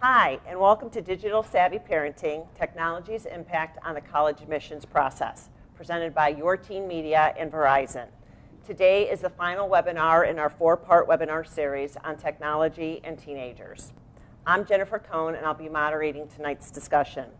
Hi, and welcome to Digital Savvy Parenting, Technology's Impact on the College Admissions Process, presented by Your Teen Media and Verizon. Today is the final webinar in our 4-part webinar series on technology and teenagers. I'm Jennifer Cohen, and I'll be moderating tonight's discussion.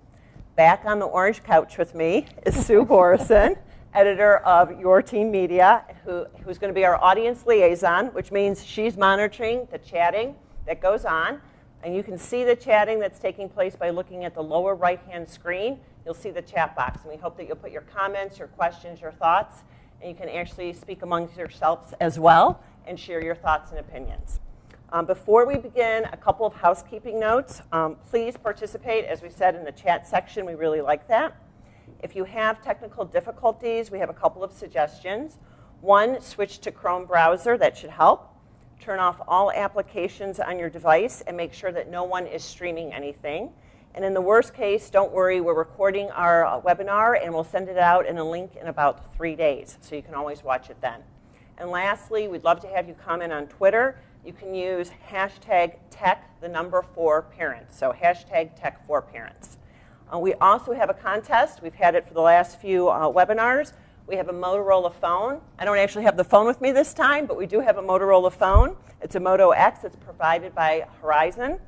Back on the orange couch with me is Sue Borison, editor of Your Teen Media, who's going to be our audience liaison, which means she's monitoring the chatting that goes on. And you can see the chatting that's taking place by looking at the lower right-hand screen. You'll see the chat box, and we hope that you'll put your comments, your questions, your thoughts, and you can actually speak amongst yourselves as well and share your thoughts and opinions. Before we begin, a couple of housekeeping notes. Please participate, as we said, in the chat section. We really like that. If you have technical difficulties, we have a couple of suggestions. One, switch to Chrome browser. That should help. Turn off all applications on your device and make sure that no one is streaming anything. And in the worst case, don't worry, we're recording our webinar and we'll send it out in a link in about 3 days, so you can always watch it then. And lastly, we'd love to have you comment on Twitter. You can use hashtag tech4parents, so hashtag tech4parents. We also have a contest. We've had it for the last few webinars. We have a Motorola phone. I don't actually have the phone with me this time, but we do have a Motorola phone. It's a Moto X. It's provided by Verizon.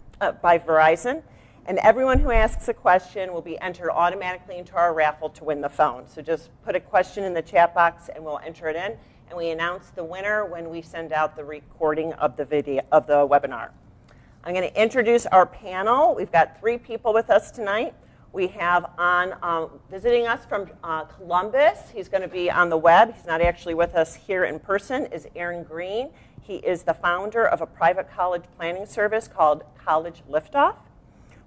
And everyone who asks a question will be entered automatically into our raffle to win the phone. So just put a question in the chat box and we'll enter it in. And we announce the winner when we send out the recording of the video of the webinar. I'm going to introduce our panel. We've got 3 people with us tonight. We have visiting us from Columbus. He's going to be on the web. He's not actually with us here in person, is Greene. He is the founder of a private college planning service called College Liftoff.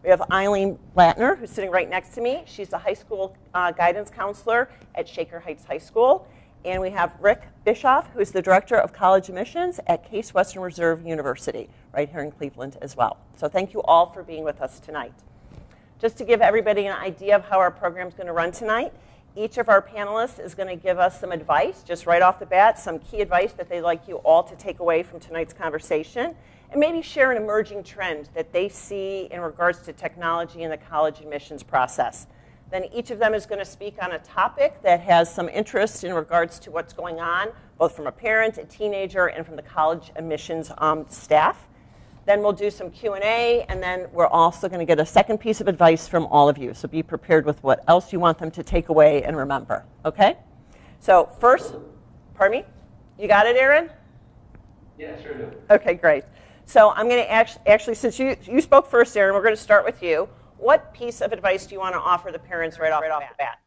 We have Eileen Blattner, who's sitting right next to me. She's the high school guidance counselor at Shaker Heights High School. And we have Rick Bischoff, who's the director of college admissions at Case Western Reserve University, right here in Cleveland as well. So thank you all for being with us tonight. Just to give everybody an idea of how our program is going to run tonight, each of our panelists is going to give us some advice, just right off the bat, some key advice that they'd like you all to take away from tonight's conversation, and maybe share an emerging trend that they see in regards to technology in the college admissions process. Then each of them is going to speak on a topic that has some interest in regards to what's going on, both from a parent, a teenager, and from the college admissions staff. Then we'll do some Q&A, and then we're also going to get a second piece of advice from all of you. So be prepared with what else you want them to take away and remember, okay? So first, pardon me? You got it, Aaron? Yeah, sure do. Okay, great. So I'm going to actually, since you spoke first, Aaron, we're going to start with you. What piece of advice do you want to offer the parents right off the bat?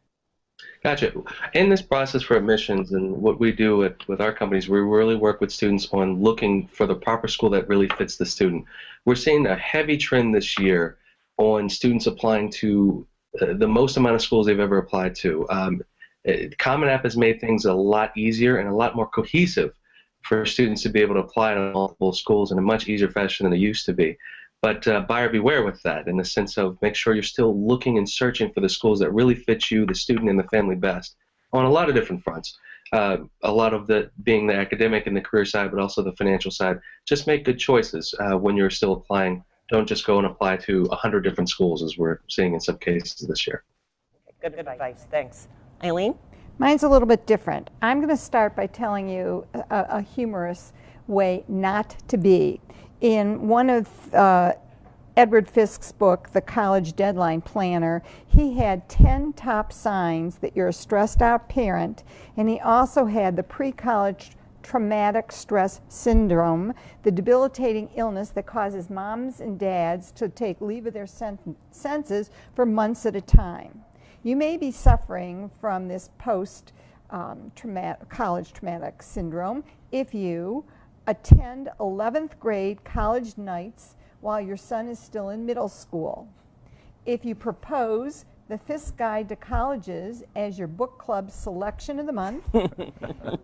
Gotcha. In this process for admissions and what we do with our companies, we really work with students on looking for the proper school that really fits the student. We're seeing a heavy trend this year on students applying to the most amount of schools they've ever applied to. Common App has made things a lot easier and a lot more cohesive for students to be able to apply to multiple schools in a much easier fashion than it used to be. But buyer beware with that, in the sense of make sure you're still looking and searching for the schools that really fit you, the student, and the family best on a lot of different fronts. A lot of the being the academic and the career side, but also the financial side. Just make good choices when you're still applying. Don't just go and apply to 100 different schools, as we're seeing in some cases this year. Good advice. Thanks. Eileen? Mine's a little bit different. I'm going to start by telling you a humorous way not to be. In one of Edward Fisk's book, The College Deadline Planner, he had 10 top signs that you're a stressed out parent, and he also had the pre-college traumatic stress syndrome, the debilitating illness that causes moms and dads to take leave of their senses for months at a time. You may be suffering from this post-college traumatic syndrome if you attend 11th grade college nights while your son is still in middle school. If you propose the Fisk Guide to Colleges as your book club selection of the month,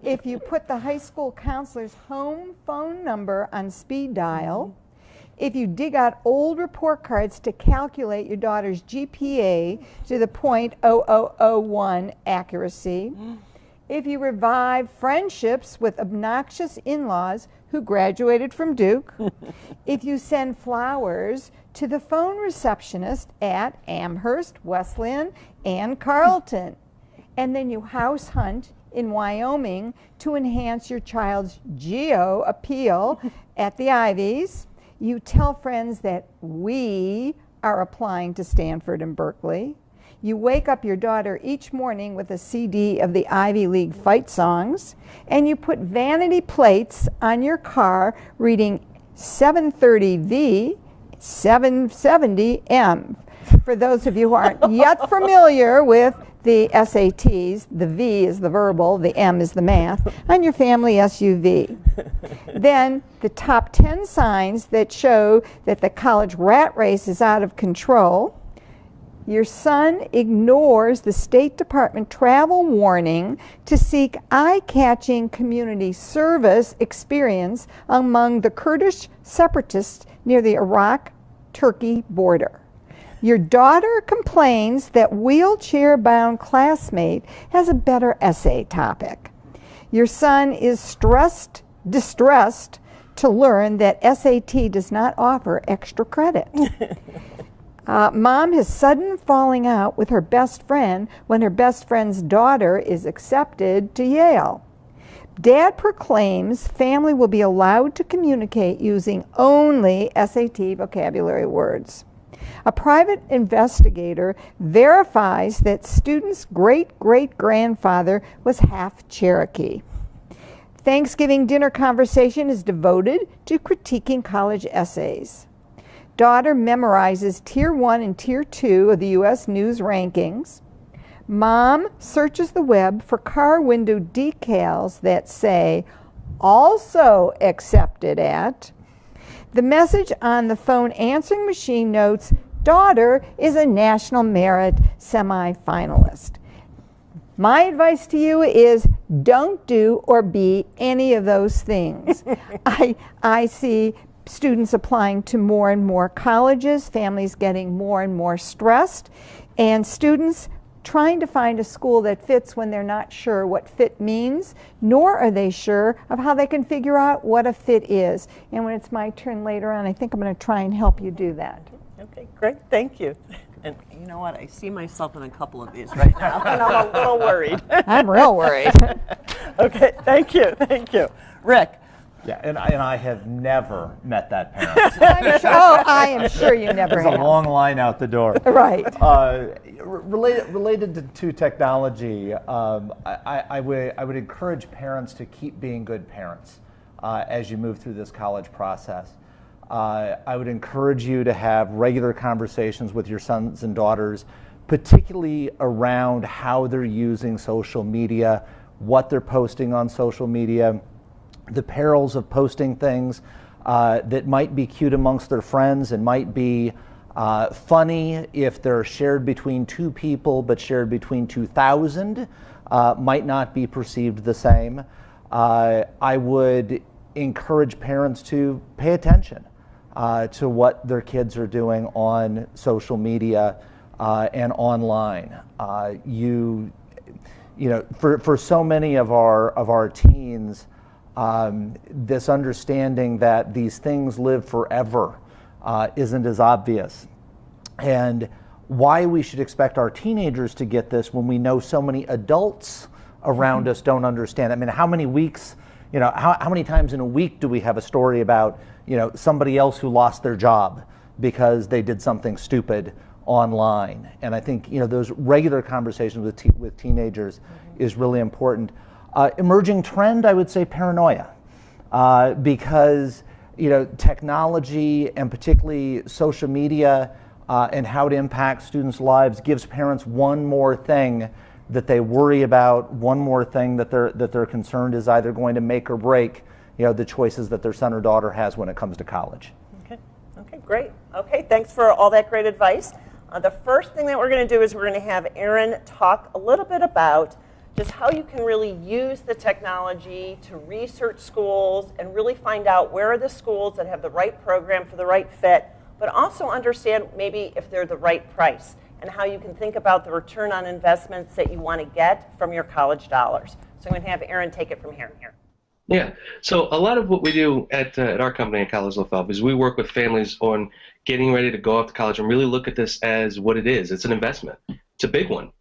if you put the high school counselor's home phone number on speed dial, if you dig out old report cards to calculate your daughter's GPA to the .0001 accuracy, if you revive friendships with obnoxious in-laws who graduated from Duke, if you send flowers to the phone receptionist at Amherst, Wesleyan, and Carleton, and then you house hunt in Wyoming to enhance your child's geo appeal at the Ivies, you tell friends that we are applying to Stanford and Berkeley, you wake up your daughter each morning with a CD of the Ivy League fight songs, and you put vanity plates on your car reading 730V, 770M. For those of you who aren't yet familiar with the SATs, the V is the verbal, the M is the math, on your family SUV. Then the top 10 signs that show that the college rat race is out of control. Your son ignores the State Department travel warning to seek eye-catching community service experience among the Kurdish separatists near the Iraq-Turkey border. Your daughter complains that wheelchair-bound classmate has a better essay topic. Your son is distressed to learn that SAT does not offer extra credit. Mom has sudden falling out with her best friend when her best friend's daughter is accepted to Yale. Dad proclaims family will be allowed to communicate using only SAT vocabulary words. A private investigator verifies that student's great-great-grandfather was half Cherokee. Thanksgiving dinner conversation is devoted to critiquing college essays. Daughter memorizes Tier 1 and Tier 2 of the U.S. News rankings. Mom searches the web for car window decals that say, also accepted at. The message on the phone answering machine notes, daughter is a National Merit semifinalist. My advice to you is don't do or be any of those things. I see students applying to more and more colleges, families getting more and more stressed, and students trying to find a school that fits when they're not sure what fit means, nor are they sure of how they can figure out what a fit is. And when it's my turn later on, I think I'm going to try and help you do that. Okay, great, thank you. And you know what, I see myself in a couple of these right now, and I'm a little worried. I'm real worried. Okay, thank you. Rick. Yeah, and I have never met that parent. I am sure you never There's have. a long line out the door. Right. Related to technology, I would encourage parents to keep being good parents as you move through this college process. I would encourage you to have regular conversations with your sons and daughters, particularly around how they're using social media, what they're posting on social media, the perils of posting things that might be cute amongst their friends and might be funny if they're shared between two people, but shared between 2,000 might not be perceived the same. I would encourage parents to pay attention to what their kids are doing on social media and online. You know, for so many of our teens, this understanding that these things live forever isn't as obvious. And why we should expect our teenagers to get this when we know so many adults around us don't understand. I mean, how many weeks, you know, how many times in a week do we have a story about, you know, somebody else who lost their job because they did something stupid online? And I think, you know, those regular conversations with teenagers is really important. Emerging trend, I would say paranoia, because, you know, technology and particularly social media and how it impacts students' lives gives parents one more thing that they worry about, one more thing that they're concerned is either going to make or break, you know, the choices that their son or daughter has when it comes to college. Okay, great. Okay, thanks for all that great advice. The first thing that we're going to do is we're going to have Aaron talk a little bit about just how you can really use the technology to research schools and really find out where are the schools that have the right program for the right fit, but also understand maybe if they're the right price and how you can think about the return on investments that you want to get from your college dollars. So I'm going to have Aaron take it from here. Yeah. So a lot of what we do at our company at College Liftoff is we work with families on getting ready to go off to college and really look at this as what it is. It's an investment. It's a big one.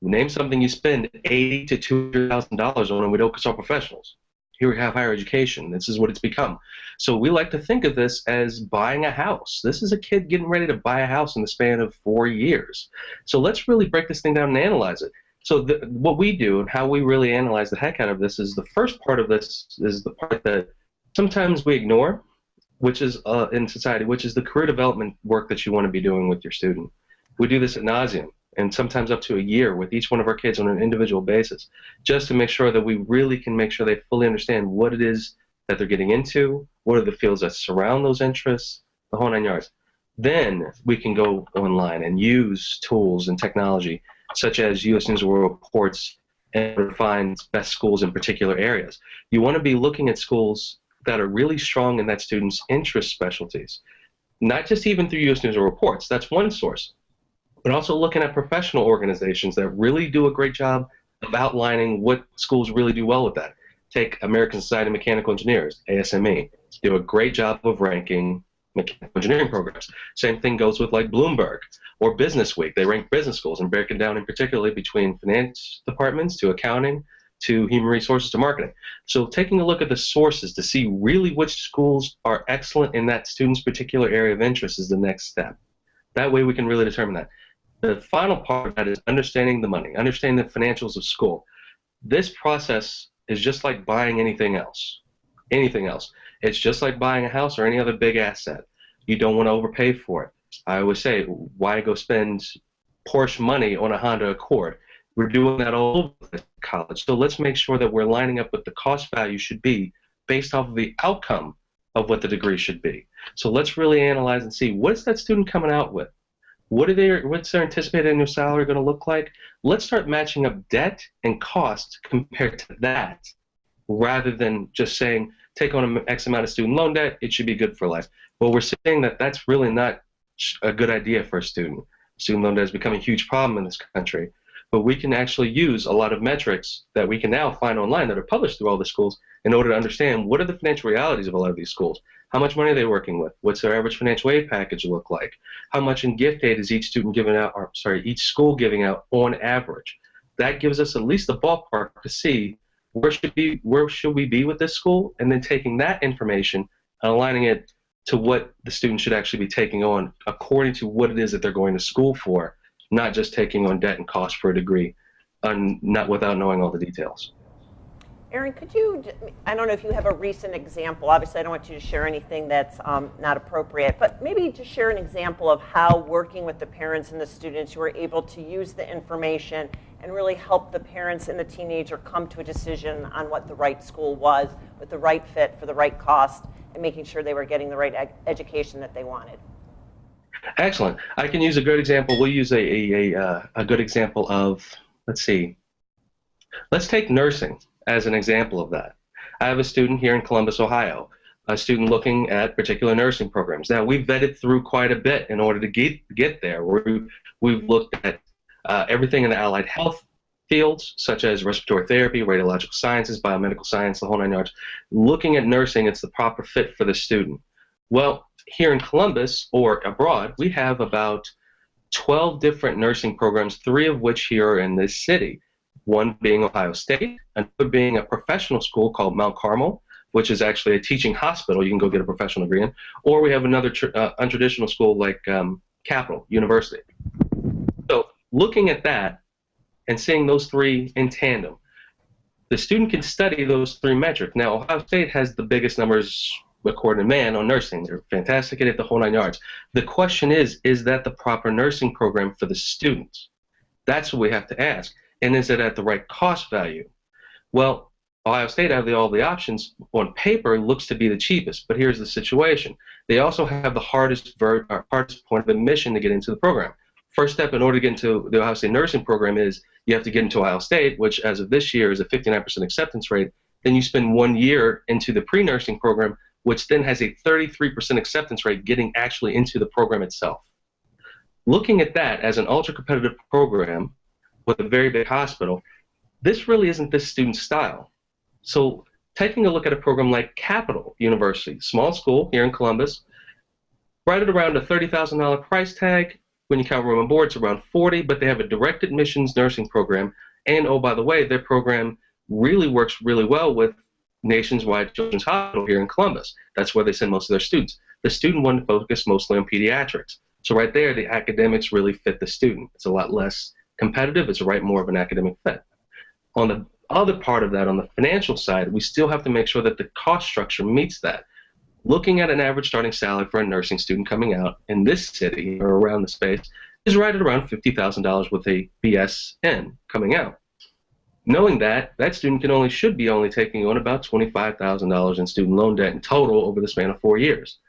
Name something you spend $80,000 to $200,000 on, and we don't consult professionals. Here we have higher education. This is what it's become. So we like to think of this as buying a house. This is a kid getting ready to buy a house in the span of 4 years. So let's really break this thing down and analyze it. So what we do and how we really analyze the heck out of this is the first part of this is the part that sometimes we ignore, which is in society, which is the career development work that you want to be doing with your student. We do this ad nauseum, and sometimes up to a year with each one of our kids on an individual basis, just to make sure that we really can make sure they fully understand what it is that they're getting into, what are the fields that surround those interests, the whole 9 yards. Then we can go online and use tools and technology such as U.S. News and World Reports and find best schools in particular areas. You want to be looking at schools that are really strong in that student's interest specialties, not just even through U.S. News and World Reports. That's one source, but also looking at professional organizations that really do a great job of outlining what schools really do well with that. Take American Society of Mechanical Engineers, ASME, do a great job of ranking mechanical engineering programs. Same thing goes with like Bloomberg or Business Week. They rank business schools and break it down in particularly between finance departments to accounting to human resources to marketing. So taking a look at the sources to see really which schools are excellent in that student's particular area of interest is the next step. That way we can really determine that. The final part of that is understanding the money, understanding the financials of school. This process is just like buying anything else. Anything else. It's just like buying a house or any other big asset. You don't want to overpay for it. I always say, why go spend Porsche money on a Honda Accord? We're doing that all over college. So let's make sure that we're lining up what the cost value should be based off of the outcome of what the degree should be. So let's really analyze and see, what is that student coming out with? What's their anticipated annual salary going to look like? Let's start matching up debt and cost compared to that, rather than just saying, take on an X amount of student loan debt, it should be good for life. Well, we're saying that that's really not a good idea for a student. Student loan debt has become a huge problem in this country. But we can actually use a lot of metrics that we can now find online that are published through all the schools in order to understand what are the financial realities of a lot of these schools. How much money are they working with? What's their average financial aid package look like? How much in gift aid is each student giving out, or sorry, each school giving out on average? That gives us at least a ballpark to see where should we be with this school, and then taking that information and aligning it to what the student should actually be taking on according to what it is that they're going to school for, not just taking on debt and cost for a degree, not without knowing all the details. Erin, could you, I don't know if you have a recent example, obviously I don't want you to share anything that's not appropriate, but maybe just share an example of how working with the parents and the students you were able to use the information and really help the parents and the teenager come to a decision on what the right school was, with the right fit for the right cost, and making sure they were getting the right education that they wanted. Excellent. I can use a good example. We'll use a good example of, let's see, let's take nursing as an example of that. I have a student here in Columbus, Ohio, a student looking at particular nursing programs. Now, we've vetted through quite a bit in order to get there. We've looked at everything in the allied health fields, such as respiratory therapy, radiological sciences, biomedical science, the whole 9 yards. Looking at nursing, it's the proper fit for the student. Well, here in Columbus or abroad, we have about 12 different nursing programs, 3 of which here are in this city. One being Ohio State, another being a professional school called Mount Carmel, which is actually a teaching hospital you can go get a professional degree in, or we have another untraditional school like Capital University. So looking at that and seeing those 3 in tandem, the student can study those 3 metrics. Now, Ohio State has the biggest numbers according to man on nursing. They're fantastic at it, the whole 9 yards. The question is that the proper nursing program for the students? That's what we have to ask. And is it at the right cost value? Well, Ohio State, out of all the options, on paper, looks to be the cheapest. But here's the situation. They also have the hardest point of admission to get into the program. First step in order to get into the Ohio State nursing program is you have to get into Ohio State, which as of this year is a 59% acceptance rate. Then you spend 1 year into the pre-nursing program, which then has a 33% acceptance rate getting actually into the program itself. Looking at that as an ultra-competitive program with a very big hospital, this really isn't this student's style. So taking a look at a program like Capital University, small school here in Columbus, right at around a $30,000 price tag. When you count room and board, it's around 40, but they have a direct admissions nursing program. And oh, by the way, their program really works really well with Nationwide Children's Hospital here in Columbus. That's where they send most of their students. The student wanted to focus mostly on pediatrics. So right there, the academics really fit the student. It's a lot less competitive. It's more of an academic fit. On the other part of that, on the financial side, we still have to make sure that the cost structure meets that. Looking at an average starting salary for a nursing student coming out in this city or around the space is right at around $50,000 with a BSN coming out. Knowing that, that student should be only taking on about $25,000 in student loan debt in total over the span of 4 years.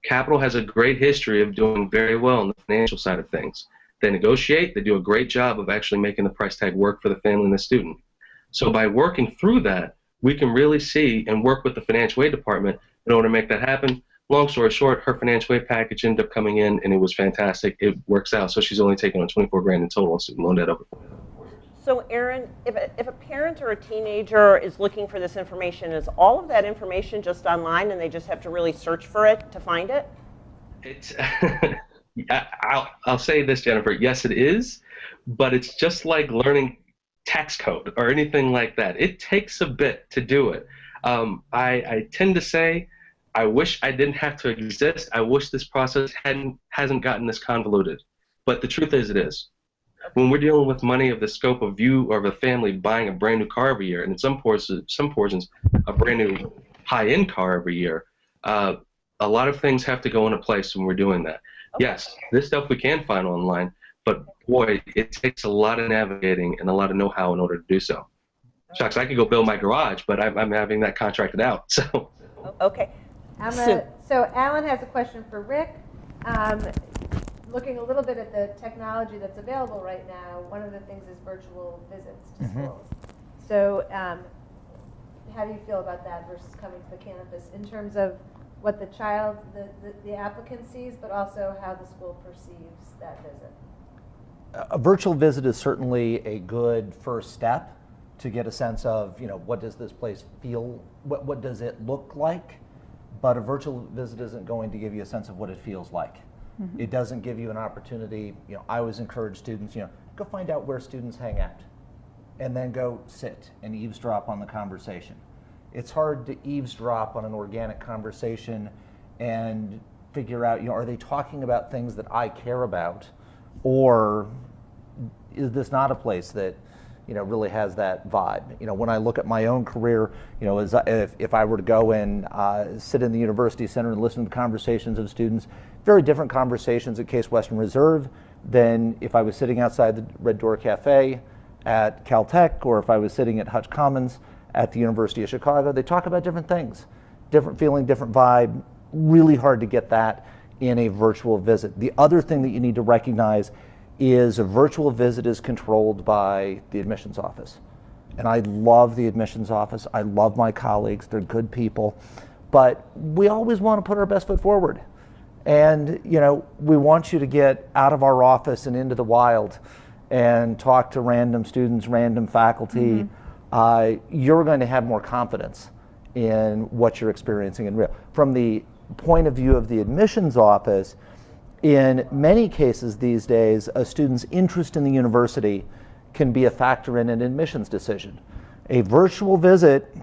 Capital has a great history of doing very well on the financial side of things. They negotiate, they do a great job of actually making the price tag work for the family and the student. So by working through that, we can really see and work with the financial aid department in order to make that happen. Long story short, her financial aid package ended up coming in and it was fantastic. It works out. So she's only taking on 24 grand in total in student loan debt over 4 years. So Aaron, if a parent or a teenager is looking for this information, is all of that information just online and they just have to really search for it to find it? It's I'll say this, Jennifer, yes it is, but it's just like learning tax code or anything like that. It takes a bit to do it. I tend to say, I wish I didn't have to exist. I wish this process hasn't gotten this convoluted. But the truth is, it is. When we're dealing with money of the scope of you or of a family buying a brand new car every year, and in some portions, a brand new high-end car every year, a lot of things have to go into place when we're doing that. Okay. Yes, this stuff we can find online, but boy, it takes a lot of navigating and a lot of know-how in order to do so. Shucks, I could go build my garage, but I'm having that contracted out. So. Okay. So Alan has a question for Rick. Looking a little bit at the technology that's available right now, one of the things is virtual visits to schools. So how do you feel about that versus coming to the campus in terms of what the child, the applicant sees, but also how the school perceives that visit? A virtual visit is certainly a good first step to get a sense of, what does this place feel, what does it look like? But a virtual visit isn't going to give you a sense of what it feels like. Mm-hmm. It doesn't give you an opportunity. I always encourage students, go find out where students hang out and then go sit and eavesdrop on the conversation. It's hard to eavesdrop on an organic conversation and figure out, are they talking about things that I care about, or is this not a place that really has that vibe? When I look at my own career, if I were to go and sit in the university center and listen to the conversations of students, very different conversations at Case Western Reserve than if I was sitting outside the Red Door Cafe at Caltech, or if I was sitting at Hutch Commons at the University of Chicago. They talk about different things, different feeling, different vibe. Really hard to get that in a virtual visit. The other thing that you need to recognize is a virtual visit is controlled by the admissions office. And I love the admissions office. I love my colleagues. They're good people. But we always want to put our best foot forward. And, we want you to get out of our office and into the wild and talk to random students, random faculty. Mm-hmm. You're going to have more confidence in what you're experiencing in real. From the point of view of the admissions office, in many cases these days, a student's interest in the university can be a factor in an admissions decision. A virtual visit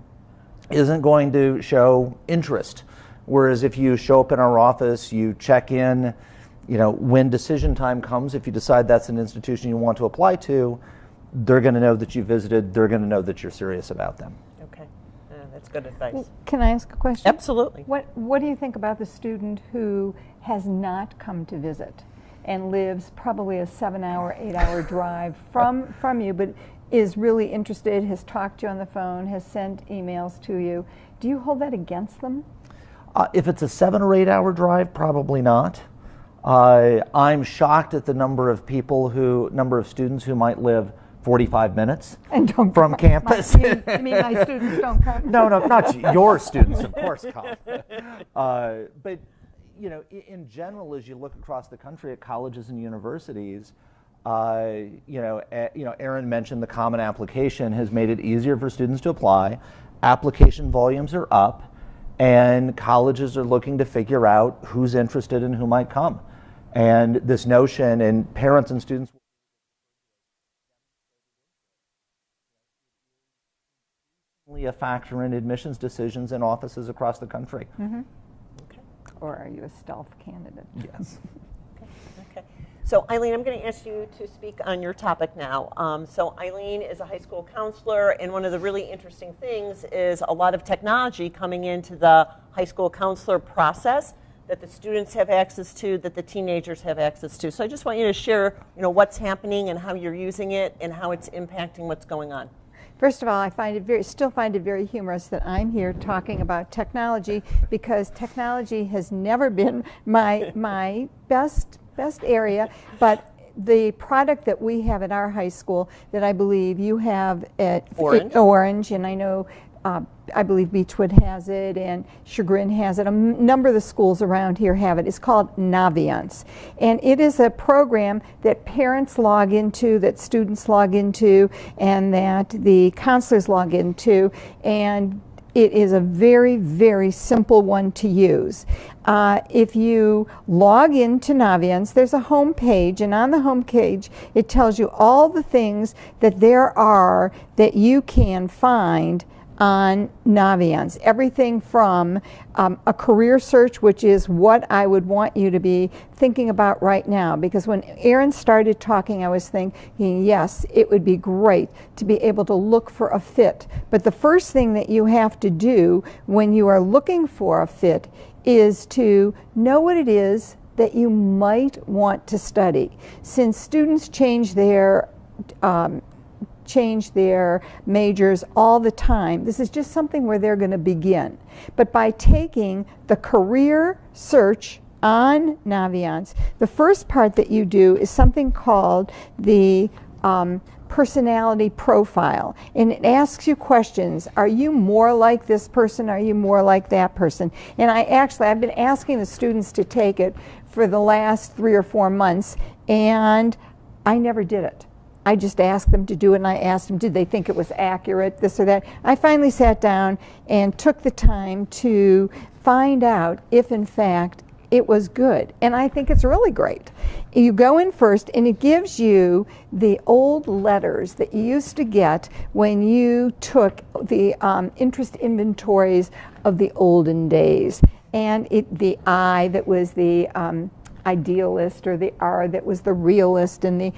isn't going to show interest, whereas if you show up in our office, you check in, when decision time comes, if you decide that's an institution you want to apply to, they're going to know that you visited, they're going to know that you're serious about them. Okay, that's good advice. Can I ask a question? Absolutely. What do you think about the student who has not come to visit and lives probably a 7-hour, 8-hour drive from you, but is really interested, has talked to you on the phone, has sent emails to you? Do you hold that against them? If it's a 7 or 8 hour drive, probably not. I'm shocked at the number of students who might live 45 minutes from campus. You mean my students don't come? No, not your students, of course, come. But in general, as you look across the country at colleges and universities, Aaron mentioned the Common Application has made it easier for students to apply. application volumes are up, and colleges are looking to figure out who's interested and who might come. And this notion, and parents and students a factor in admissions decisions in offices across the country. Mm-hmm. Okay. Or are you a stealth candidate? Yes. Okay. So Eileen, I'm going to ask you to speak on your topic now. So Eileen is a high school counselor, and one of the really interesting things is a lot of technology coming into the high school counselor process that the students have access to, that the teenagers have access to. So I just want you to share, what's happening and how you're using it and how it's impacting what's going on. First of all, I still find it very humorous that I'm here talking about technology, because technology has never been my best area, but the product that we have at our high school that I believe you have at Orange, and I know I believe Beechwood has it and Chagrin has it. A number of the schools around here have it. It's called Naviance. And it is a program that parents log into, that students log into, and that the counselors log into. And it is a very, very simple one to use. If you log into Naviance, there's a home page, and on the home page it tells you all the things that there are that you can find on Naviance. Everything from a career search, which is what I would want you to be thinking about right now, because when Aaron started talking, I was thinking, yes, it would be great to be able to look for a fit. But the first thing that you have to do when you are looking for a fit is to know what it is that you might want to study. Since students change their majors all the time, this is just something where they're going to begin. But by taking the career search on Naviance, the first part that you do is something called the personality profile, and it asks you questions. Are you more like this person? Are you more like that person? And I've been asking the students to take it for the last 3 or 4 months, and I never did it. I just asked them to do it, and I asked them, did they think it was accurate, this or that. I finally sat down and took the time to find out if, in fact, it was good. And I think it's really great. You go in first, and it gives you the old letters that you used to get when you took the interest inventories of the olden days. And the I that was the idealist, or the R that was the realist, and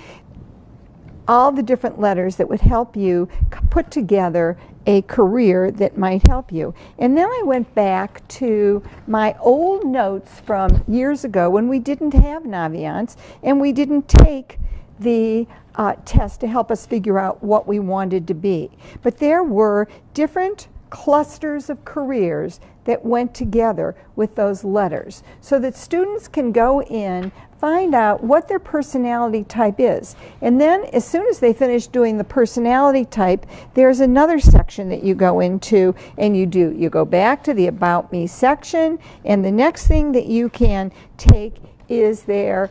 all the different letters that would help you put together a career that might help you. And then I went back to my old notes from years ago when we didn't have Naviance, and we didn't take the test to help us figure out what we wanted to be. But there were different clusters of careers that went together with those letters, so that students can go in, find out what their personality type is. And then as soon as they finish doing the personality type, there's another section that you go into, and you go back to the About Me section, and the next thing that you can take is their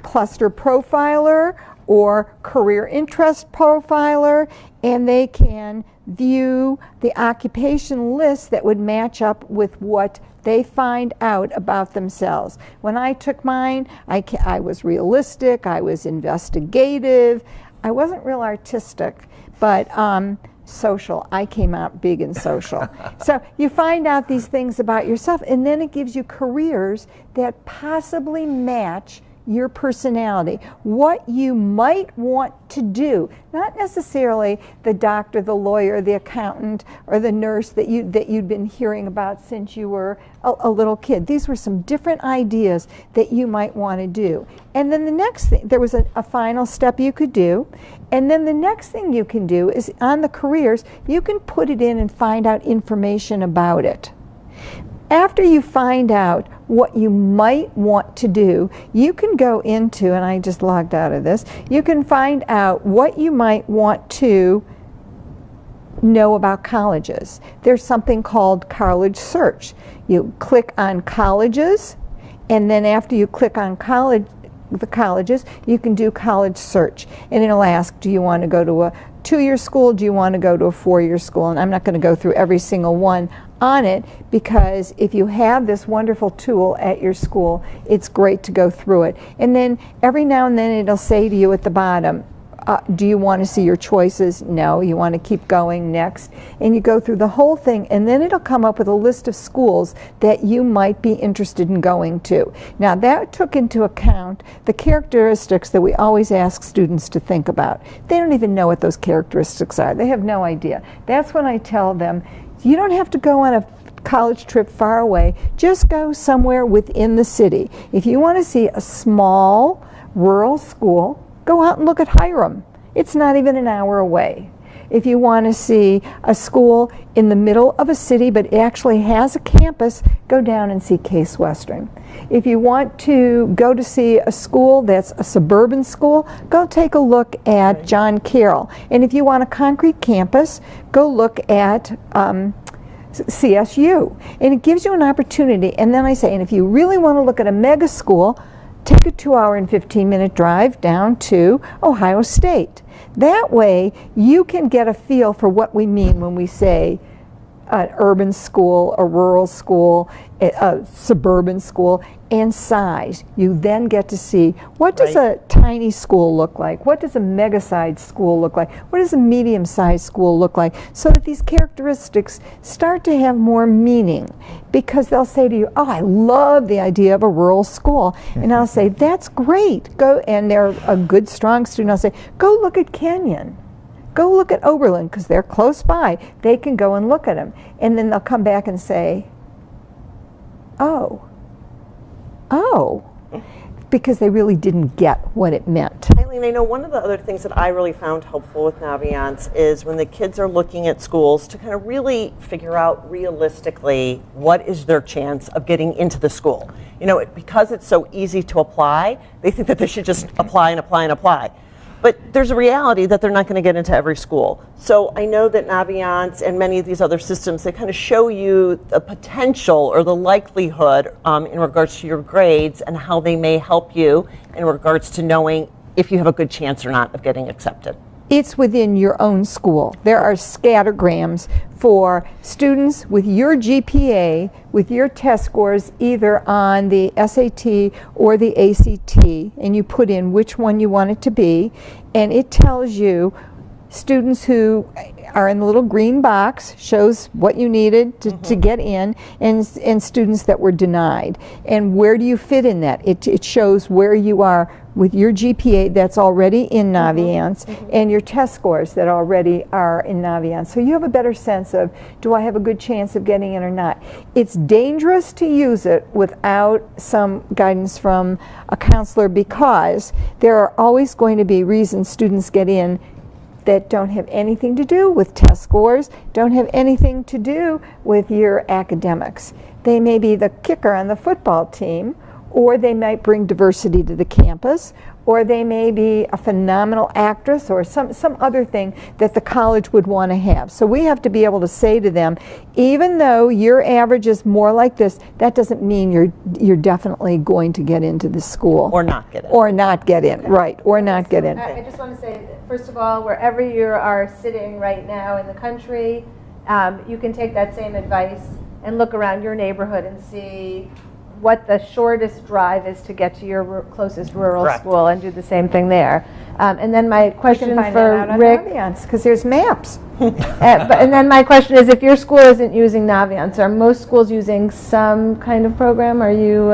cluster profiler or career interest profiler, and they can view the occupation list that would match up with what they find out about themselves. When I took mine, I was realistic, I was investigative, I wasn't real artistic, but social. I came out big in social. So you find out these things about yourself, and then it gives you careers that possibly match your personality, what you might want to do, not necessarily the doctor, the lawyer, the accountant, or the nurse that you'd been hearing about since you were a little kid. These were some different ideas that you might want to do. And then the next thing, there was a final step you could do, and then the next thing you can do is on the careers, you can put it in and find out information about it. After you find out what you might want to do, you can go into, and I just logged out of this, you can find out what you might want to know about colleges. There's something called college search. You click on colleges, and then after you click on the colleges, you can do college search. And it'll ask, do you want to go 2-year school? Do you want to go to a 4-year school? And I'm not going to go through every single one on it, because if you have this wonderful tool at your school, it's great to go through it. And then every now and then it'll say to you at the bottom, do you want to see your choices? No. You want to keep going? Next. And you go through the whole thing, and then it'll come up with a list of schools that you might be interested in going to. Now, that took into account the characteristics that we always ask students to think about. They don't even know what those characteristics are. They have no idea. That's when I tell them, you don't have to go on a college trip far away. Just go somewhere within the city. If you want to see a small rural school, go out and look at Hiram. It's not even an hour away. If you want to see a school in the middle of a city but actually has a campus, go down and see Case Western. If you want to go to see a school that's a suburban school, go take a look at John Carroll. And if you want a concrete campus, go look at CSU. And it gives you an opportunity. And then I say, and if you really want to look at a mega school, take a 2-hour and 15-minute drive down to Ohio State. That way, you can get a feel for what we mean when we say an urban school, a rural school, a suburban school, and size. You then get to see, what does a tiny school look like? What does a mega-sized school look like? What does a medium-sized school look like? So that these characteristics start to have more meaning, because they'll say to you, oh, I love the idea of a rural school. And I'll say, that's great. Go, and they're a good, strong student. I'll say, go look at Kenyon. Go look at Oberlin, because they're close by. They can go and look at them. And then they'll come back and say, oh, because they really didn't get what it meant. Eileen, I know one of the other things that I really found helpful with Naviance is when the kids are looking at schools to kind of really figure out realistically what is their chance of getting into the school. You know, because it's so easy to apply, they think that they should just apply and apply and apply. But there's a reality that they're not going to get into every school. So I know that Naviance and many of these other systems, they kind of show you the potential or the likelihood in regards to your grades and how they may help you in regards to knowing if you have a good chance or not of getting accepted. It's within your own school. There are scattergrams for students with your GPA, with your test scores either on the SAT or the ACT, and you put in which one you want it to be, and it tells you students who are in the little green box, shows what you needed to get in, and students that were denied. And where do you fit in that? It shows where you are with your GPA that's already in Naviance and your test scores that already are in Naviance. So you have a better sense of, do I have a good chance of getting in or not? It's dangerous to use it without some guidance from a counselor, because there are always going to be reasons students get in that don't have anything to do with test scores, don't have anything to do with your academics. They may be the kicker on the football team, or they might bring diversity to the campus, or they may be a phenomenal actress or some other thing that the college would want to have. So we have to be able to say to them, even though your average is more like this, that doesn't mean you're definitely going to get into the school. Or not get in. Or not get in, right, or not get in. I just want to say, first of all, wherever you are sitting right now in the country, you can take that same advice and look around your neighborhood and see what the shortest drive is to get to your closest rural school, and do the same thing there. And then my question for Rick, because there's maps. and then my question is, if your school isn't using Naviance, are most schools using some kind of program? Are you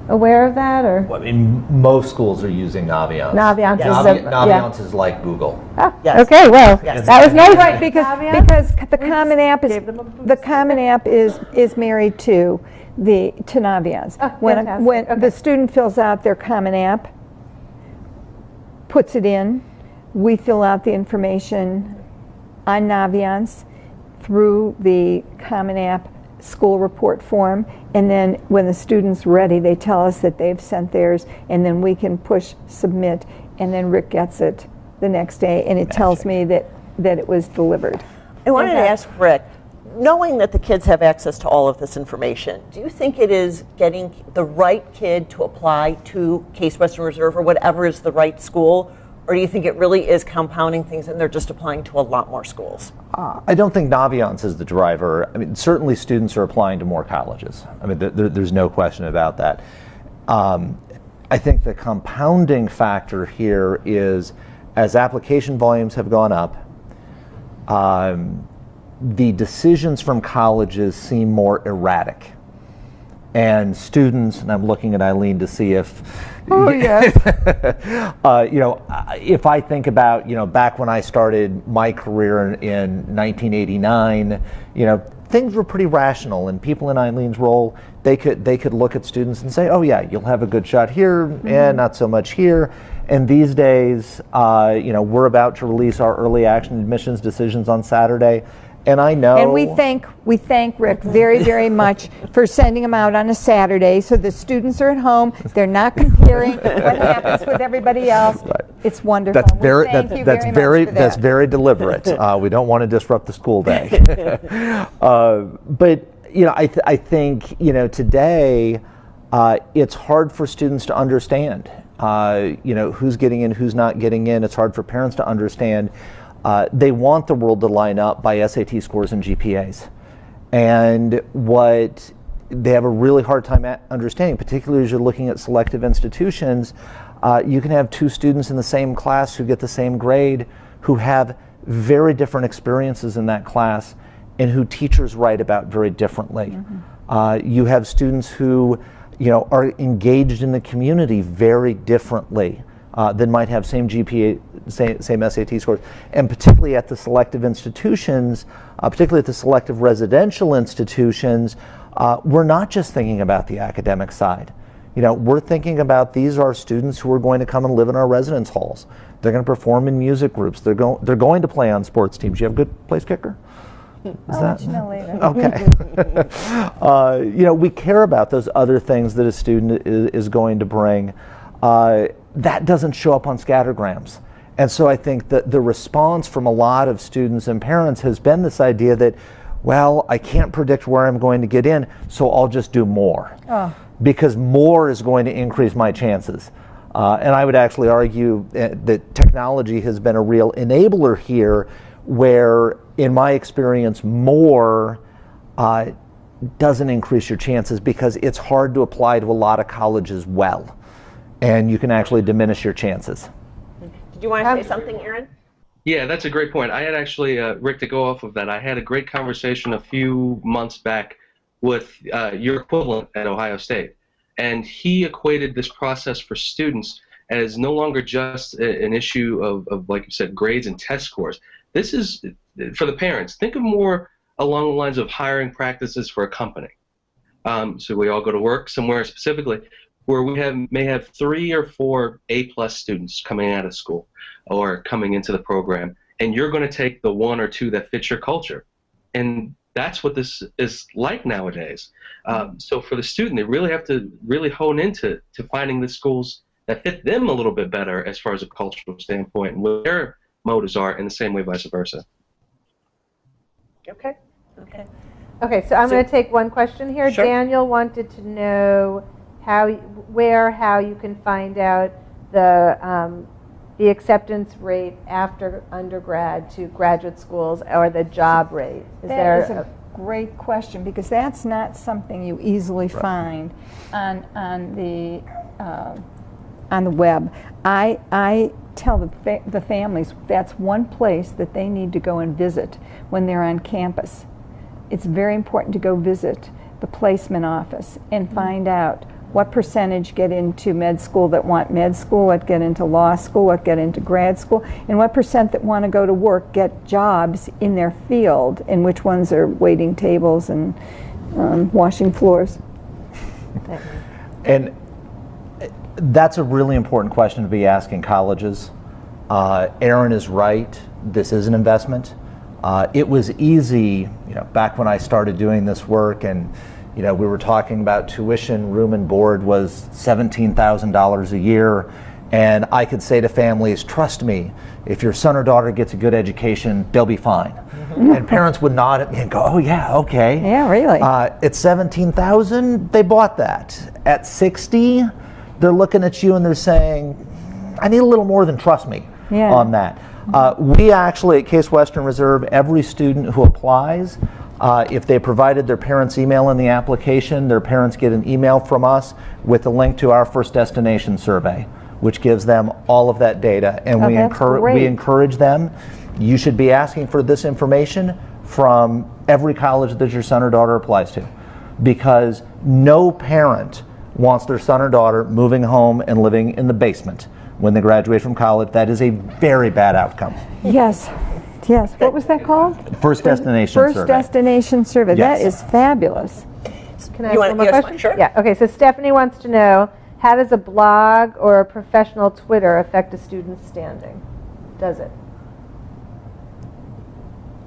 aware of that, or? Well, I mean, most schools are using Naviance. Naviance is like Google. Oh, yes. Okay, well, that was nice. Right, because the Common App is married to Naviance. Oh, when the student fills out their Common App, puts it in, we fill out the information on Naviance through the Common App school report form, and then when the student's ready, they tell us that they've sent theirs, and then we can push submit, and then Rick gets it the next day, and it tells me that it was delivered. I wanted to ask Rick, knowing that the kids have access to all of this information, do you think it is getting the right kid to apply to Case Western Reserve or whatever is the right school, Or do you think it really is compounding things and they're just applying to a lot more schools? I don't think Naviance is the driver. I mean, certainly students are applying to more colleges. I mean, there's no question about that. I think the compounding factor here is as application volumes have gone up, the decisions from colleges seem more erratic. And students, and I'm looking at Eileen to see if, yes. If I think about, back when I started my career in 1989, things were pretty rational, and people in Eileen's role, they could look at students and say, oh yeah, you'll have a good shot here, and not so much here. And these days, we're about to release our early action admissions decisions on Saturday. And I know. And we thank Rick very, very much for sending them out on a Saturday so the students are at home. They're not comparing what happens with everybody else. Right. It's wonderful. That's very deliberate. We don't want to disrupt the school day. But I think today it's hard for students to understand. Who's getting in, who's not getting in. It's hard for parents to understand. They want the world to line up by SAT scores and GPAs. And what they have a really hard time understanding, particularly as you're looking at selective institutions, you can have two students in the same class who get the same grade, who have very different experiences in that class, and who teachers write about very differently. You have students who are engaged in the community very differently. That might have same GPA, same SAT scores, and particularly at the selective institutions, particularly at the selective residential institutions, we're not just thinking about the academic side. We're thinking about these are students who are going to come and live in our residence halls. They're going to perform in music groups. They're going to play on sports teams. You have a good place kicker? I'll let you know later. Okay. We care about those other things that a student is going to bring. That doesn't show up on scattergrams. And so I think that the response from a lot of students and parents has been this idea that, well, I can't predict where I'm going to get in, so I'll just do more. Because more is going to increase my chances. And I would actually argue that technology has been a real enabler here, where, in my experience, more doesn't increase your chances because it's hard to apply to a lot of colleges well. And you can actually diminish your chances. Did you want to say something, Aaron? Yeah, that's a great point. I had actually, Rick, to go off of that, I had a great conversation a few months back with your equivalent at Ohio State. And he equated this process for students as no longer just an issue of, like you said, grades and test scores. This is, for the parents, think of more along the lines of hiring practices for a company. So we all go to work somewhere specifically, where we may have 3 or 4 A+ students coming out of school or coming into the program, and you're going to take the 1 or 2 that fit your culture. And that's what this is like nowadays. So for the student, they really have to really hone into finding the schools that fit them a little bit better as far as a cultural standpoint and what their motives are, in the same way vice versa. Okay. So I'm going to take one question here. Sure. Daniel wanted to know how you can find out the acceptance rate after undergrad to graduate schools, or the job rate. That is a great question, because that's not something you easily find on the web. I tell the families that's one place that they need to go and visit when they're on campus. It's very important to go visit the placement office and find out what percentage get into med school that want med school, what get into law school, what get into grad school, and what percent that want to go to work get jobs in their field, and which ones are waiting tables and washing floors. And that's a really important question to be asking colleges. Aaron is right. This is an investment. It was easy, back when I started doing this work, and we were talking about tuition, room and board was $17,000 a year, and I could say to families, trust me, if your son or daughter gets a good education, they'll be fine. And parents would nod at me and go, oh yeah, okay. Yeah, really. At $17,000, they bought that. At 60, they're looking at you and they're saying, I need a little more than trust me Yeah. on that. We actually, at Case Western Reserve, every student who applies, if they provided their parents' email in the application, their parents get an email from us with a link to our First Destination survey, which gives them all of that data. And Oh, we that's great. encourage them, you should be asking for this information from every college that your son or daughter applies to, because no parent wants their son or daughter moving home and living in the basement when they graduate from college. That is a very bad outcome. Yes. Yes. What was that called? First Destination First survey. Destination survey. Yes. That is fabulous. Can I You ask want- one more yes, question? sure. Yeah, okay, so Stephanie wants to know, how does a blog or a professional Twitter affect a student's standing? Does it?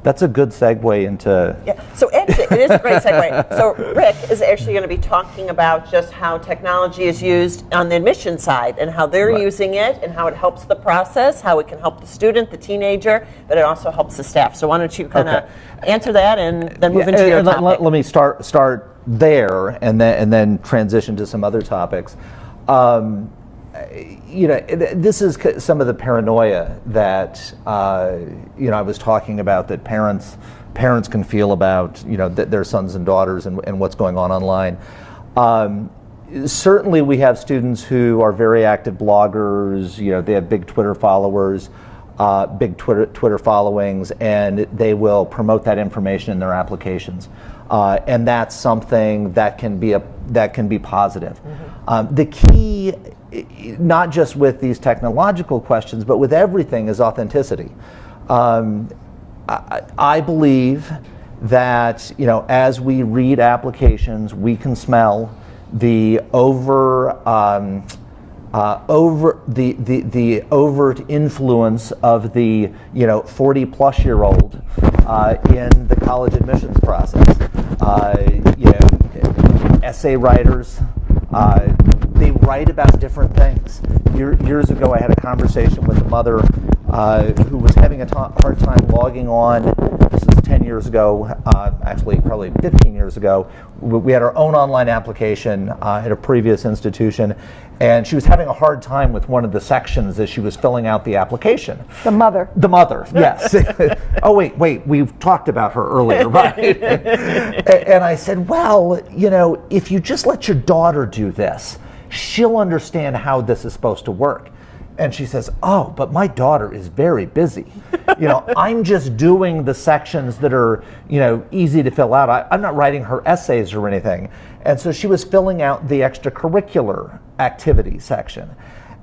That's a good segue into. Yeah, so actually, it is a great segue. So Rick is actually going to be talking about just how technology is used on the admission side and how they're Right. using it and how it helps the process, how it can help the student, the teenager, but it also helps the staff. So why don't you kind of answer that and then move into your topic. Let me start there and then transition to some other topics. This is some of the paranoia that I was talking about, that parents can feel about their sons and daughters and what's going on online. Certainly, we have students who are very active bloggers. They have big Twitter followers, big Twitter followings, and they will promote that information in their applications. And that's something that can be positive. Mm-hmm. The key, not just with these technological questions, but with everything, is authenticity. I believe that as we read applications, we can smell the overt influence of the 40-plus-year-old in the college admissions process. Essay writers, they write about different things. Years ago, I had a conversation with a mother who was having a hard time logging on. This is 10 years ago, actually probably 15 years ago. We had our own online application at a previous institution, and she was having a hard time with one of the sections as she was filling out the application. The mother. The mother, yes. Oh, wait, we've talked about her earlier, right? And I said, well, if you just let your daughter do this, she'll understand how this is supposed to work. And she says, oh, but my daughter is very busy. I'm just doing the sections that are, easy to fill out. I'm not writing her essays or anything. And so she was filling out the extracurricular activity section.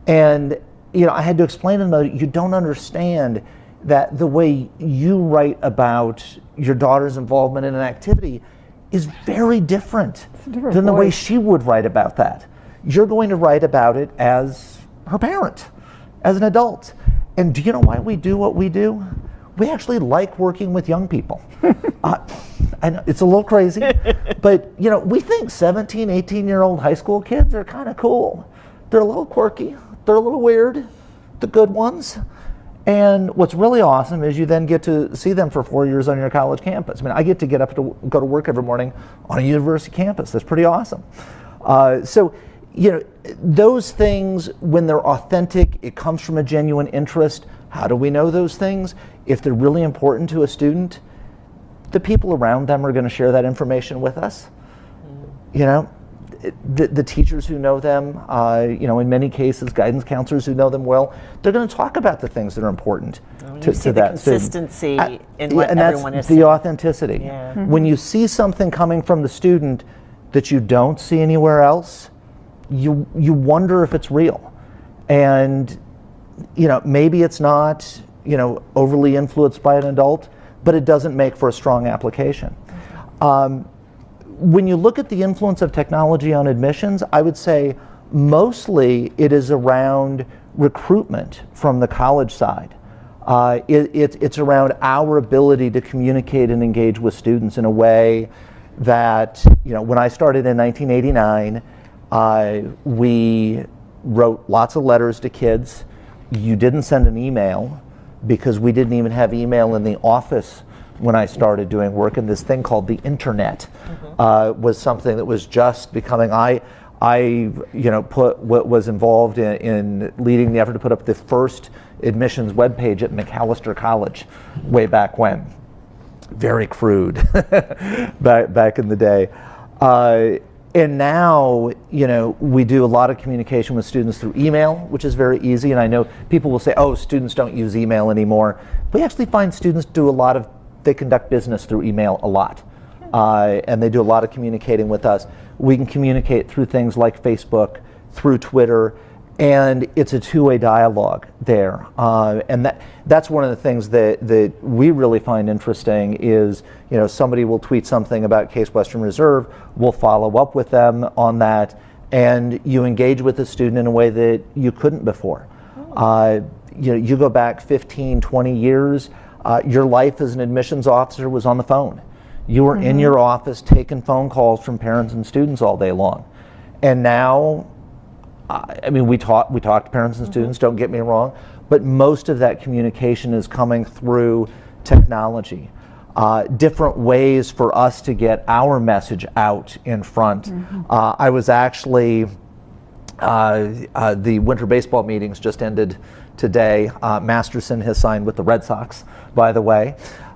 And, I had to explain to them, you don't understand that the way you write about your daughter's involvement in an activity is very different than the way she would write about that. You're going to write about it as her parent, as an adult. And do you know why we do what we do? We actually like working with young people. I know it's a little crazy, but we think 17, 18-year-old high school kids are kind of cool. They're a little quirky. They're a little weird, the good ones. And what's really awesome is you then get to see them for 4 years on your college campus. I mean, I get to get up to go to work every morning on a university campus. That's pretty awesome. So those things, when they're authentic, it comes from a genuine interest. How do we know those things? If they're really important to a student, the people around them are going to share that information with us. The teachers who know them, in many cases, guidance counselors who know them well, they're going to talk about the things that are important to see that the student. consistency in what and everyone that's is saying. the authenticity. Yeah. Mm-hmm. When you see something coming from the student that you don't see anywhere else, you wonder if it's real. And maybe it's not overly influenced by an adult, but it doesn't make for a strong application. When you look at the influence of technology on admissions, I would say mostly it is around recruitment from the college side. It's around our ability to communicate and engage with students in a way that, when I started in 1989, we wrote lots of letters to kids. You didn't send an email because we didn't even have email in the office when I started doing work. And this thing called the internet was something that was just becoming. I I was involved in leading the effort to put up the first admissions webpage at McAllister College way back when. Very crude back in the day. And now, we do a lot of communication with students through email, which is very easy. And I know people will say, oh, students don't use email anymore. We actually find students they conduct business through email a lot. And they do a lot of communicating with us. We can communicate through things like Facebook, through Twitter, and it's a two-way dialogue there. And that's one of the things that we really find interesting is, somebody will tweet something about Case Western Reserve, we'll follow up with them on that, and you engage with the student in a way that you couldn't before. You go back 15, 20 years, your life as an admissions officer was on the phone. You were in your office taking phone calls from parents and students all day long. And now, we talk to parents and students, don't get me wrong, but most of that communication is coming through technology. Different ways for us to get our message out in front. I was actually, the winter baseball meetings just ended today. Masterson has signed with the Red Sox, by the way.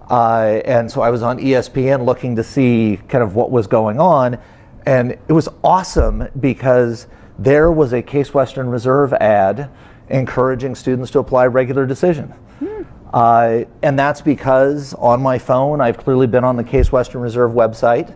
And so I was on ESPN looking to see kind of what was going on. And it was awesome because there was a Case Western Reserve ad encouraging students to apply regular decision. And that's because on my phone, I've clearly been on the Case Western Reserve website.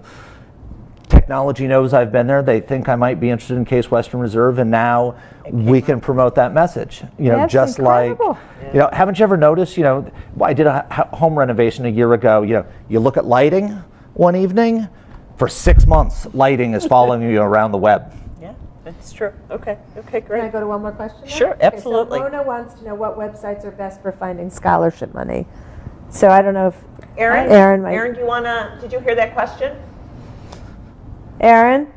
Technology knows I've been there. They think I might be interested in Case Western Reserve, and now we can promote that message. That's just incredible. like, haven't you ever noticed, I did a home renovation a year ago. You look at lighting one evening, for 6 months, lighting is following you around the web. Yeah, that's true. Okay, Can I great. go to one more question now? Sure, Okay, absolutely. so Mona wants to know what websites are best for finding scholarship money. So I don't know if Aaron, might. did you hear that question? Aaron?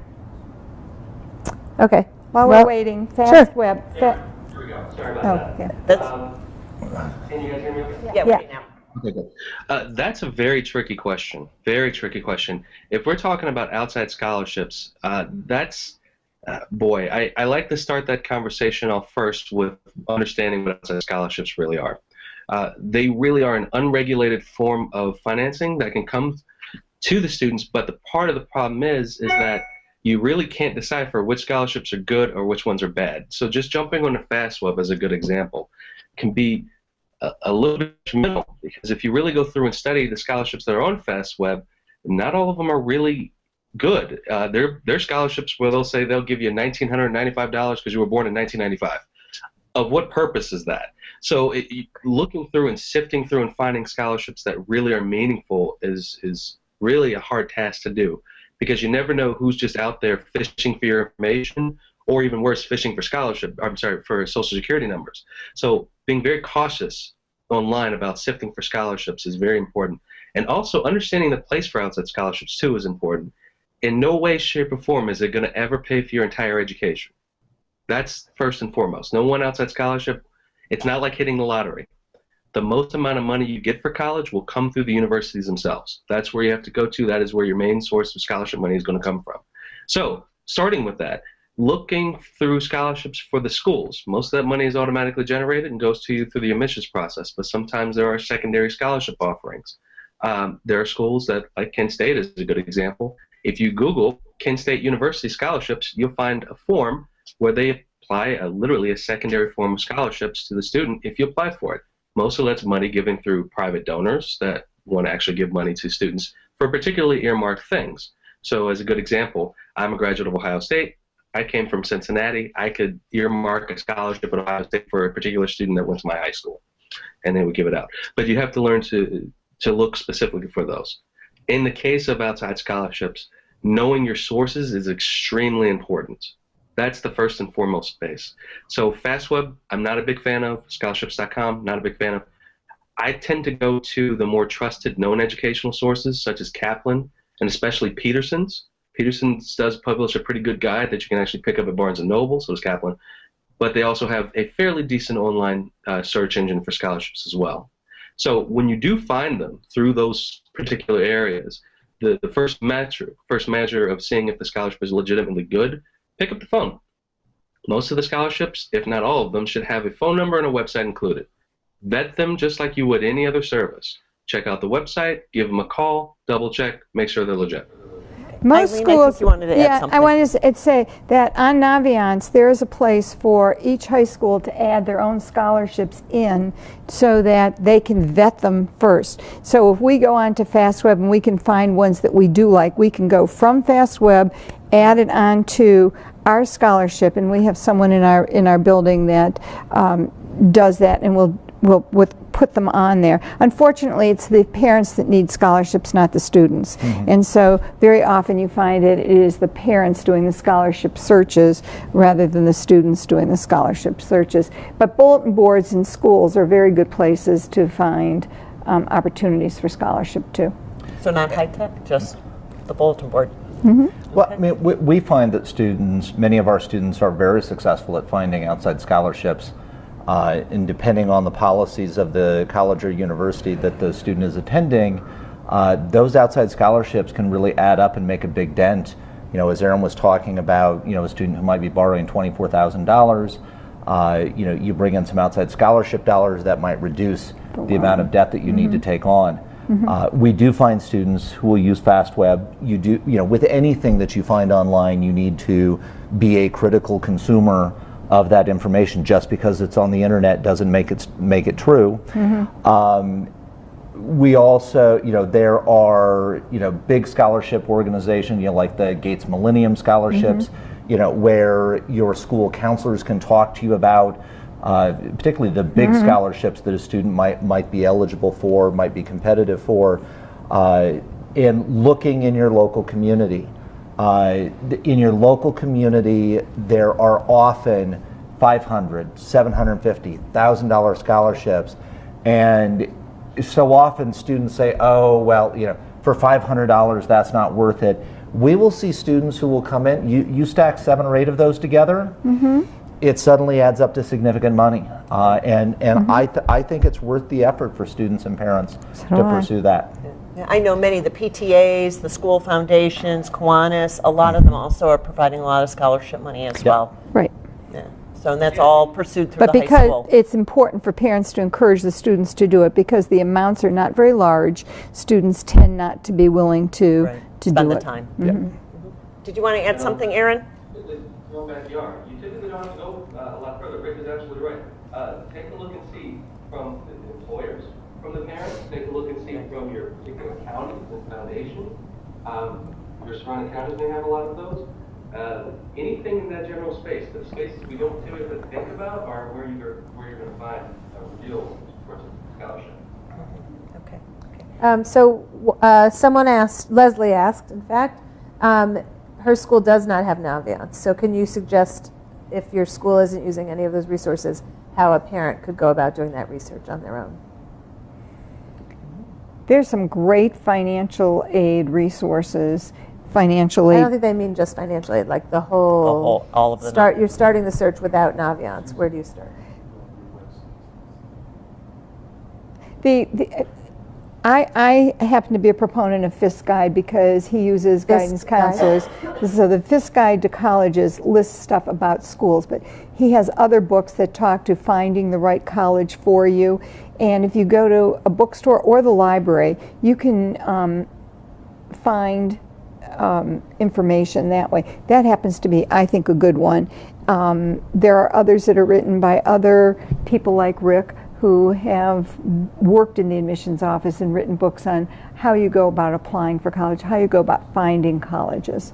Okay. While Well, we're waiting, fast web. Here we go. Sorry about Okay. That's, Can you guys hear me okay? yeah, Yeah. wait now. Okay, good. That's a very tricky question. Very tricky question. If we're talking about outside scholarships, boy, I like to start that conversation off first with understanding what outside scholarships really are. They really are an unregulated form of financing that can come to the students, but the part of the problem is that you really can't decipher which scholarships are good or which ones are bad. So just jumping on the FastWeb as a good example can be a little bit detrimental, because if you really go through and study the scholarships that are on FastWeb, not all of them are really good. They're scholarships where they'll say they'll give you $1,995 because you were born in 1995. Of what purpose is that? So looking through and sifting through and finding scholarships that really are meaningful is really a hard task to do, because you never know who's just out there fishing for your information, or even worse, fishing for for Social Security numbers. So being very cautious online about sifting for scholarships is very important. And also understanding the place for outside scholarships too is important. In no way, shape, or form is it going to ever pay for your entire education. That's first and foremost. No one outside scholarship, it's not like hitting the lottery. The most amount of money you get for college will come through the universities themselves. That's where you have to go to. That is where your main source of scholarship money is going to come from. So starting with that, looking through scholarships for the schools. Most of that money is automatically generated and goes to you through the admissions process, but sometimes there are secondary scholarship offerings. There are schools that, like Kent State is a good example. If you Google Kent State University scholarships, you'll find a form where they apply literally a secondary form of scholarships to the student if you apply for it. Most of that's money given through private donors that want to actually give money to students for particularly earmarked things. So as a good example, I'm a graduate of Ohio State. I came from Cincinnati. I could earmark a scholarship at Ohio State for a particular student that went to my high school, and they would give it out. But you have to learn to look specifically for those. In the case of outside scholarships, knowing your sources is extremely important. That's the first and foremost space. So FastWeb, I'm not a big fan of. Scholarships.com, not a big fan of. I tend to go to the more trusted known educational sources, such as Kaplan and especially Peterson's. Peterson's does publish a pretty good guide that you can actually pick up at Barnes & Noble, so does Kaplan. But they also have a fairly decent online search engine for scholarships as well. So when you do find them through those particular areas, the first measure of seeing if the scholarship is legitimately good pick up the phone. Most of the scholarships, if not all of them, should have a phone number and a website included. Vet them just like you would any other service. Check out the website, give them a call, double check, make sure they're legit. Most Eileen, I schools, think you wanted to add something. I wanted to say that on Naviance, there is a place for each high school to add their own scholarships in so that they can vet them first. So if we go on to FastWeb and we can find ones that we do like, we can go from FastWeb, add it onto our scholarship, and we have someone in our building that does that, and we'll put them on there. Unfortunately, it's the parents that need scholarships, not the students. And so very often you find it is the parents doing the scholarship searches rather than the students doing the scholarship searches. But bulletin boards in schools are very good places to find opportunities for scholarship too. So not high-tech, just the bulletin board. Well, I mean, we find that many of our students are very successful at finding outside scholarships. And depending on the policies of the college or university that the student is attending, those outside scholarships can really add up and make a big dent. You know, as Aaron was talking about, you know, a student who might be borrowing $24,000, you know, you bring in some outside scholarship dollars that might reduce the amount of debt that you need to take on. We do find students who will use FastWeb. You know, with anything that you find online, you need to be a critical consumer of that information. Just because it's on the internet doesn't make it true. We also, you know, there are, you know, big scholarship organizations, you know, like the Gates Millennium Scholarships, you know, where your school counselors can talk to you about particularly the big scholarships that a student might be eligible for, might be competitive for, and looking in your local community. In your local community, there are often $500, $750, $1,000 scholarships, and so often students say, "Oh, well, you know, for $500, that's not worth it." We will see students who will come in. You stack 7 or 8 of those together, it suddenly adds up to significant money, and I think it's worth the effort for students and parents to pursue that. Yeah, I know many of the PTAs, the school foundations, Kiwanis, a lot of them also are providing a lot of scholarship money as well. Right. Yeah. So and that's all pursued through But the high school. because it's important for parents to encourage the students to do it, because the amounts are not very large, students tend not to be willing to Spend do the it. time. Did you want to add something, Aaron? Your backyard. You typically don't have to go a lot further. Rick is absolutely right. Take a look and see from the employers, from the parents. Take a look and see from your particular county, the foundation. Your surrounding counties may have a lot of those. Anything in that general space. The spaces we don't typically think about are where you're going to find a real scholarship. Okay. Someone asked, Leslie asked, in fact, her school does not have Naviance. So can you suggest, if your school isn't using any of those resources, how a parent could go about doing that research on their own? There's some great financial aid resources. I don't think they mean just financial aid, like the whole all of them. You're starting the search without Naviance. Where do you start? I happen to be a proponent of FISC Guide because he uses guidance counselors. So the FISC Guide to colleges lists stuff about schools, but he has other books that talk to finding the right college for you. And if you go to a bookstore or the library, you can find information that way. That happens to be, I think, a good one. There are others that are written by other people like Rick, who have worked in the admissions office and written books on how you go about applying for college, how you go about finding colleges.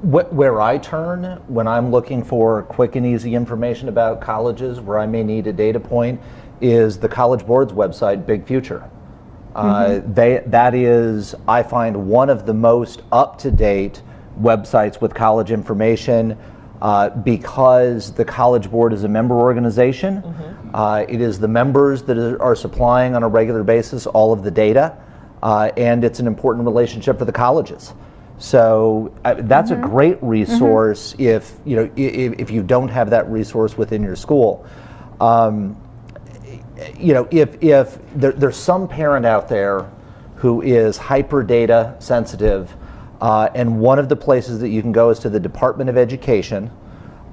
Where I turn when I'm looking for quick and easy information about colleges, where I may need a data point, is the College Board's website, Big Future. That is, I find, one of the most up-to-date websites with college information. Because the College Board is a member organization. It is the members that are supplying on a regular basis all of the data, and it's an important relationship for the colleges. So that's a great resource if you don't have that resource within your school. If there's some parent out there who is hyper data sensitive, And one of the places that you can go is to the Department of Education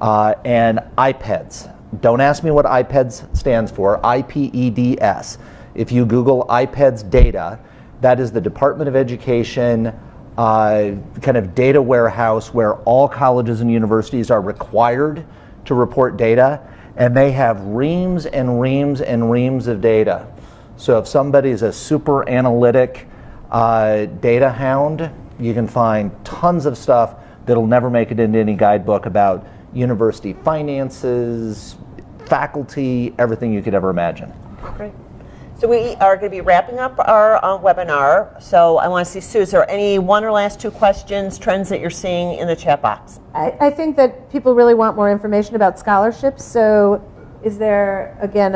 and IPEDS. Don't ask me what IPEDS stands for, IPEDS. If you Google IPEDS data, that is the Department of Education kind of data warehouse where all colleges and universities are required to report data, and they have reams and reams and reams of data. So if somebody's a super analytic data hound, you can find tons of stuff that'll never make it into any guidebook about university finances, faculty, everything you could ever imagine. Great. So we are going to be wrapping up our webinar. So I want to see, Sue, is there any one or last two questions, trends that you're seeing in the chat box? I think that people really want more information about scholarships. So is there, again,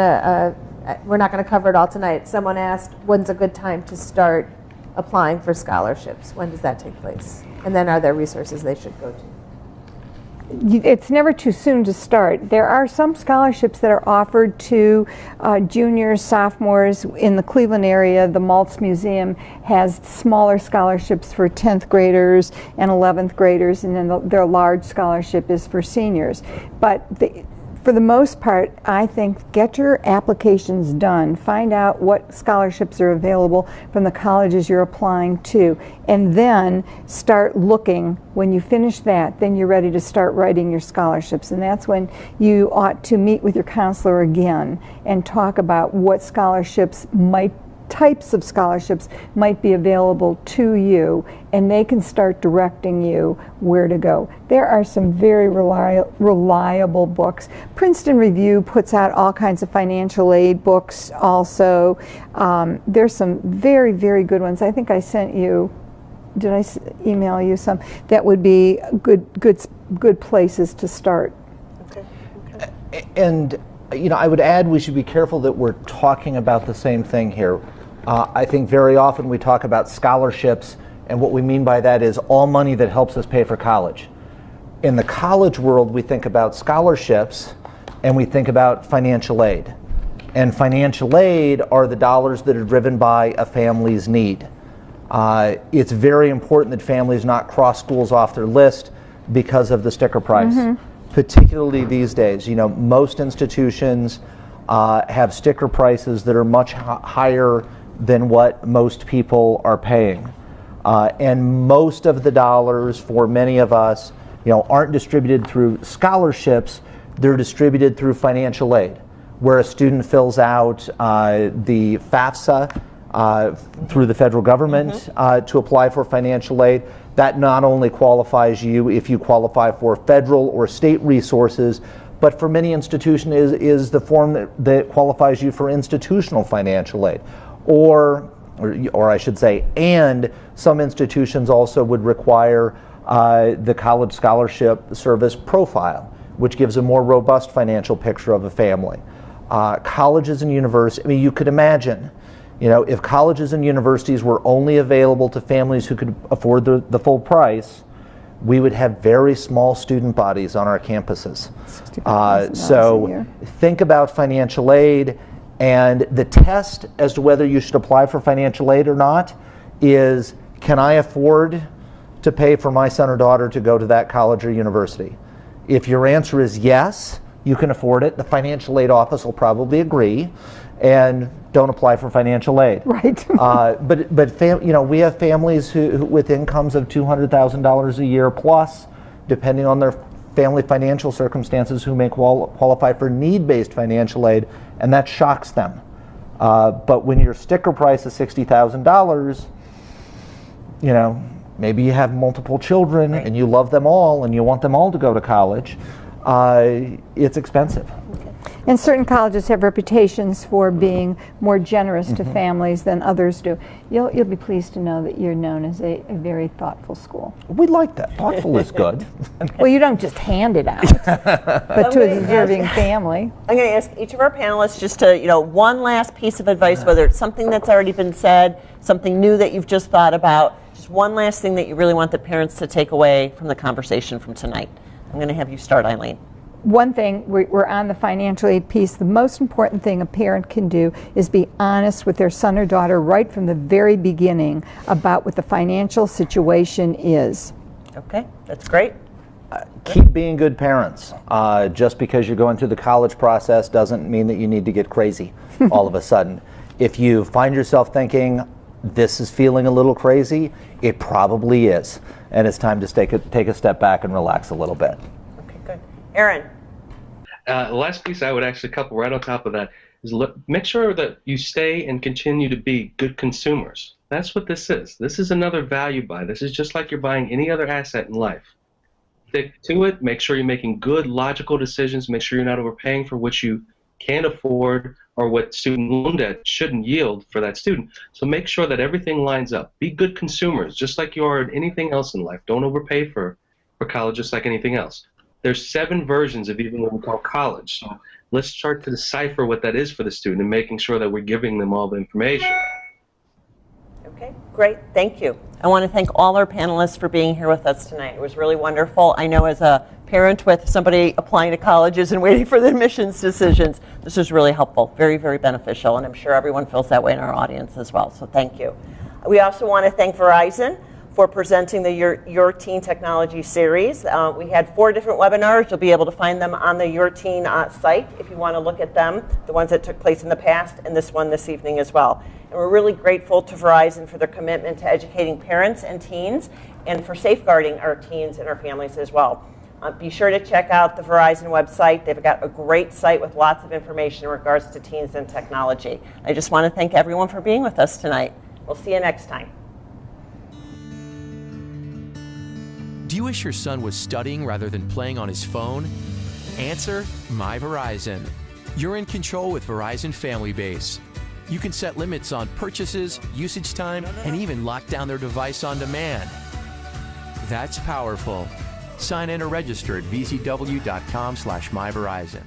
we're not going to cover it all tonight. Someone asked, when's a good time to start applying for scholarships? When does that take place? And then are there resources they should go to? It's never too soon to start. There are some scholarships that are offered to juniors, sophomores in the Cleveland area. The Maltz Museum has smaller scholarships for 10th graders and 11th graders, and then their large scholarship is for seniors. But for the most part, I think get your applications done. Find out what scholarships are available from the colleges you're applying to, and then start looking. When you finish that, then you're ready to start writing your scholarships, and that's when you ought to meet with your counselor again and talk about what types of scholarships might be available to you, and they can start directing you where to go. There are some very reliable books. Princeton Review puts out all kinds of financial aid books also. There's some very, very good ones. I think I sent you, did I email you some? That would be good places to start. Okay. And I would add we should be careful that we're talking about the same thing here. I think very often we talk about scholarships, and what we mean by that is all money that helps us pay for college. In the college world, we think about scholarships and we think about financial aid. And financial aid are the dollars that are driven by a family's need. It's very important that families not cross schools off their list because of the sticker price, particularly these days. Most institutions have sticker prices that are much higher than what most people are paying. And most of the dollars for many of us, aren't distributed through scholarships, they're distributed through financial aid, where a student fills out the FAFSA through the federal government to apply for financial aid. That not only qualifies you if you qualify for federal or state resources, but for many institutions is the form that qualifies you for institutional financial aid. Or I should say, and some institutions also would require the College Scholarship Service profile, which gives a more robust financial picture of a family. Colleges and universities, you could imagine, if colleges and universities were only available to families who could afford the full price, we would have very small student bodies on our campuses. So think about financial aid. And the test as to whether you should apply for financial aid or not is, can I afford to pay for my son or daughter to go to that college or university? If your answer is yes, you can afford it, the financial aid office will probably agree, and don't apply for financial aid. Right. But we have families who with incomes of $200,000 a year plus, depending on their family financial circumstances, who may qualify for need-based financial aid, and that shocks them. But when your sticker price is $60,000, maybe you have multiple children and you love them all and you want them all to go to college, it's expensive. Okay. And certain colleges have reputations for being more generous to families than others do. You'll be pleased to know that you're known as a very thoughtful school. We like that. Thoughtful is good. Well, you don't just hand it out, but to a deserving family. I'm going to ask each of our panelists just to, one last piece of advice, whether it's something that's already been said, something new that you've just thought about, just one last thing that you really want the parents to take away from the conversation from tonight. I'm going to have you start, Eileen. one thing, we're on the financial aid piece. The most important thing a parent can do is be honest with their son or daughter right from the very beginning about what the financial situation is. Okay, that's great. Keep being good parents. Just because you're going through the college process doesn't mean that you need to get crazy all of a sudden. If you find yourself thinking, this is feeling a little crazy, it probably is. And it's time to take a step back and relax a little bit. Okay, good. Aaron? The last piece I would actually couple right on top of that is make sure that you stay and continue to be good consumers. That's what this is. This is another value buy. This is just like you're buying any other asset in life. Stick to it. Make sure you're making good, logical decisions. Make sure you're not overpaying for what you can't afford or what student loan debt shouldn't yield for that student. So make sure that everything lines up. Be good consumers, just like you are in anything else in life. Don't overpay for college, just like anything else. There's 7 versions of even what we call college. So let's start to decipher what that is for the student and making sure that we're giving them all the information. Okay, great. Thank you. I want to thank all our panelists for being here with us tonight. It was really wonderful. I know as a parent with somebody applying to colleges and waiting for the admissions decisions, this was really helpful, very, very beneficial, and I'm sure everyone feels that way in our audience as well, so thank you. We also want to thank Verizon for presenting the Your Teen Technology series. We had 4 different webinars. You'll be able to find them on the Your Teen site if you want to look at them, the ones that took place in the past and this one this evening as well. And we're really grateful to Verizon for their commitment to educating parents and teens and for safeguarding our teens and our families as well. Be sure to check out the Verizon website. They've got a great site with lots of information in regards to teens and technology. I just want to thank everyone for being with us tonight. We'll see you next time. Do you wish your son was studying rather than playing on his phone? Answer, My Verizon. You're in control with Verizon Family Base. You can set limits on purchases, usage time, and even lock down their device on demand. That's powerful. Sign in or register at vzw.com/myverizon.